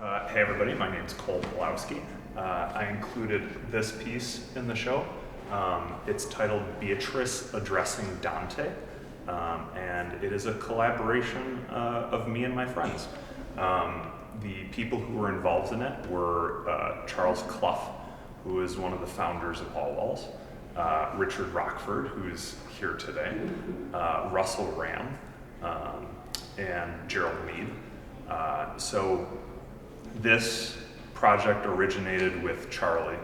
Hey everybody, my name's Pawlowski. I included this piece in the show. It's titled Beatrice Addressing Dante, and it is a collaboration of me and my friends. The people who were involved in it were Charles Clough, who is one of the founders of Hallwalls, Richard Rockford, who's here today, Russell Ram, and Gerald Mead. So this project originated with Charlie.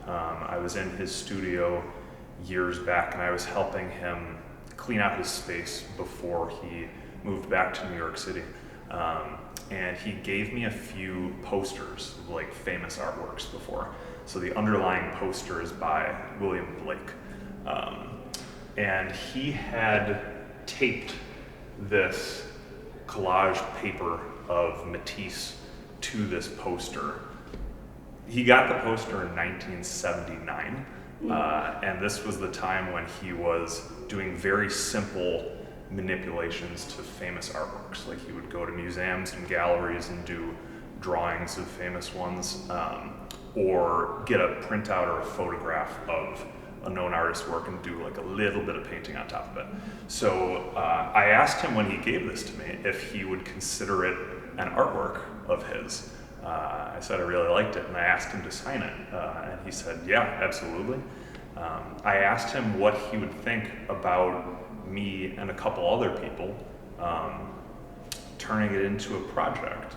I was in his studio years back and I was helping him clean out his space before he moved back to New York City. And he gave me a few posters, like famous artworks before. So the underlying poster is by William Blake. And he had taped this collage paper of Matisse to this poster. He got the poster in 1979, and this was the time when he was doing very simple manipulations to famous artworks. Like he would go to museums and galleries and do drawings of famous ones, or get a printout or a photograph of a known artist's work and do like a little bit of painting on top of it. So I asked him when he gave this to me if he would consider it an artwork of his. I said I really liked it and I asked him to sign it, and he said, yeah, absolutely. I asked him what he would think about me and a couple other people turning it into a project,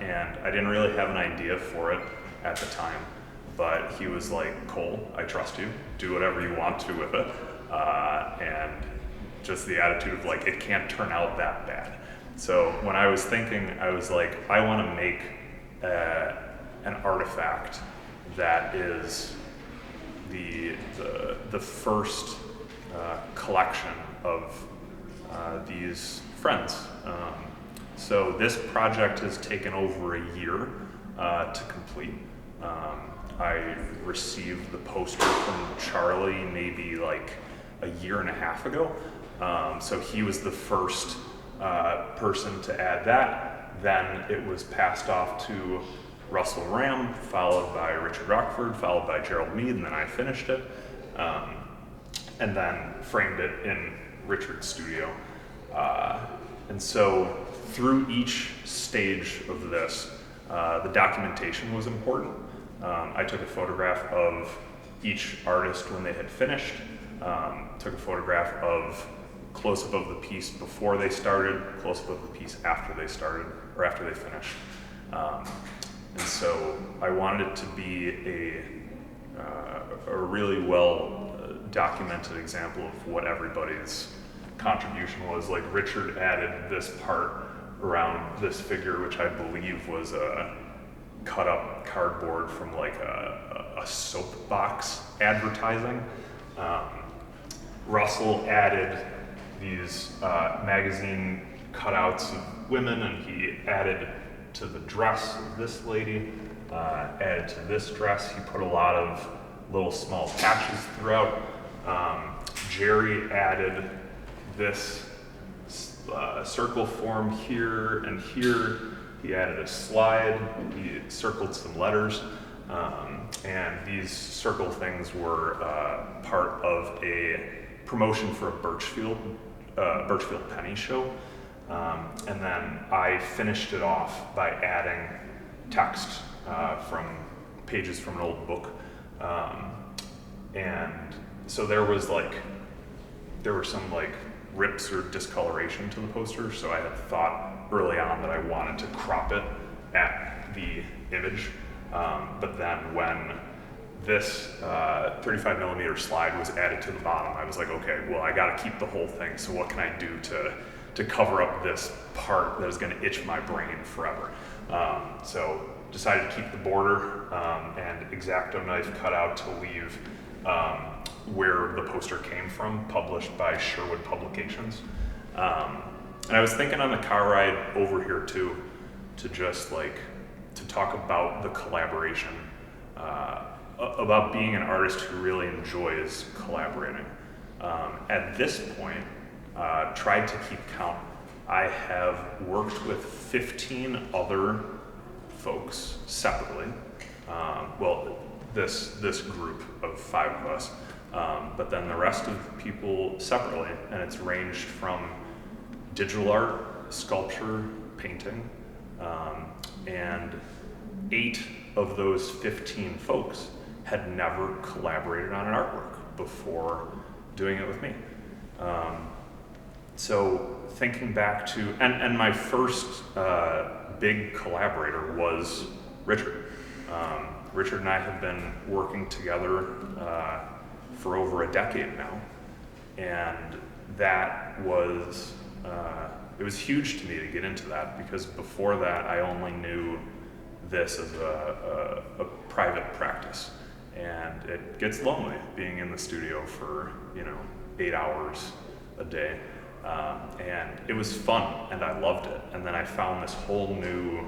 and I didn't really have an idea for it at the time, but he was like, Cole, I trust you, do whatever you want to with it, and just the attitude of like, it can't turn out that bad. So when I was thinking, I was like, I want to make an artifact that is the first collection of these friends. So this project has taken over a year to complete. I received the poster from Charlie maybe like a year and a half ago. So he was the first person to add that. Then it was passed off to Russell Ram, followed by Richard Rockford, followed by Gerald Mead, and then I finished it, and then framed it in Richard's studio. And so through each stage of this, the documentation was important. I took a photograph of each artist when they had finished, took a photograph of close-up of the piece before they started, close-up of the piece after they started, or after they finished. And so I wanted it to be a really well documented example of what everybody's contribution was. Like Richard added this part around this figure, which I believe was a cut up cardboard from like a soapbox advertising. Russell added these magazine cutouts of women, and he added to the dress of this lady, added to this dress. He put a lot of little small patches throughout. Jerry added this circle form here and here. He added a slide, he circled some letters, and these circle things were part of a promotion for a Birchfield Penny show. And then I finished it off by adding text from pages from an old book. And so there were some like rips or discoloration to the poster, so I had thought early on that I wanted to crop it at the image. But then when this 35 millimeter slide was added to the bottom, I was like, okay, well, I gotta keep the whole thing, so what can I do to cover up this part that is gonna itch my brain forever? So decided to keep the border and X-Acto knife cut out to leave where the poster came from, published by Sherwood Publications. And I was thinking on the car ride over here too, to just like, to talk about the collaboration, about being an artist who really enjoys collaborating. At this point, tried to keep count. I have worked with 15 other folks separately. Well, this group of 5 of us, but then the rest of the people separately, and it's ranged from digital art, sculpture, painting, and 8 of those 15 folks had never collaborated on an artwork before doing it with me. So thinking back to, and my first big collaborator was Richard. Richard and I have been working together for over a decade now, and that was, it was huge to me to get into that, because before that I only knew this as a private practice, and it gets lonely being in the studio for 8 hours a day. And it was fun, and I loved it. And then I found this whole new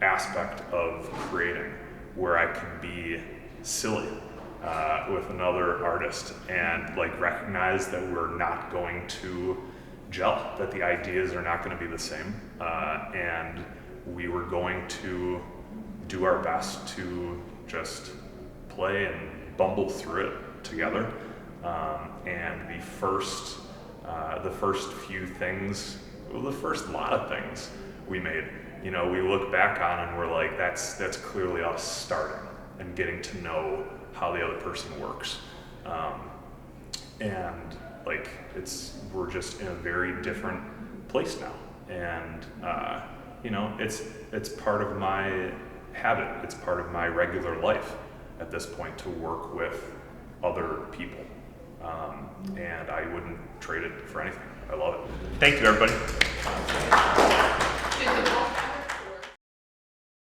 aspect of creating where I could be silly with another artist and recognize that we're not going to gel, that the ideas are not going to be the same, and we were going to do our best to just play and bumble through it together. And the first few things, well, the first lot of things we made, we look back on and we're like, that's clearly us starting and getting to know how the other person works. And we're just in a very different place now. And, it's part of my habit. It's part of my regular life at this point to work with other people. And I wouldn't trade it for anything. I love it. Thank you, everybody.